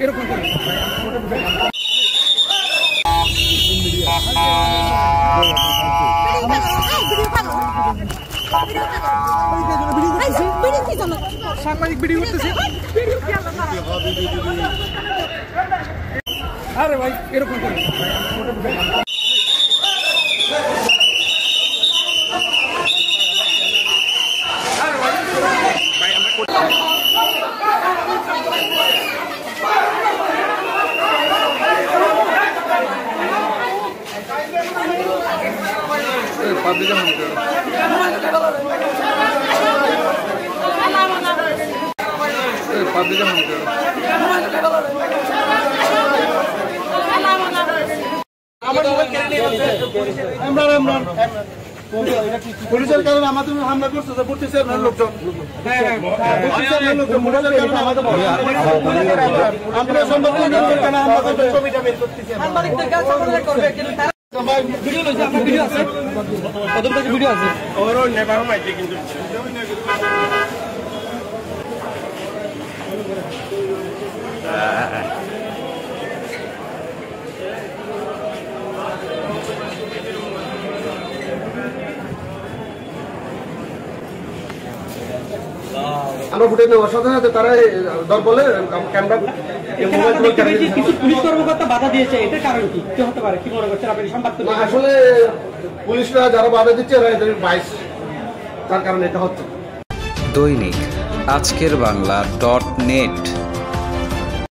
এরকম করে সাংবাদিক ভিডিও করতেছে। আরে ভাই এরকম করে পুলিশের কারণে আমাদের হামলা করছে লোকজন ভিডিও আছে কিন্তু আমরা ফুটে নেওয়ার সাথে সাথে তারা দল বলে ক্যামেরা কিছু পুলিশ কর্মকর্তা বাধা দিয়েছে, এটার কারণ কি হতে পারে? কি মনে করছেন আপনি সংবাদ? আসলে পুলিশরা যারা বাধা দিচ্ছে এরা এদের বাইশ, তার কারণে এটা হচ্ছে। দৈনিক আজকের বাংলা .net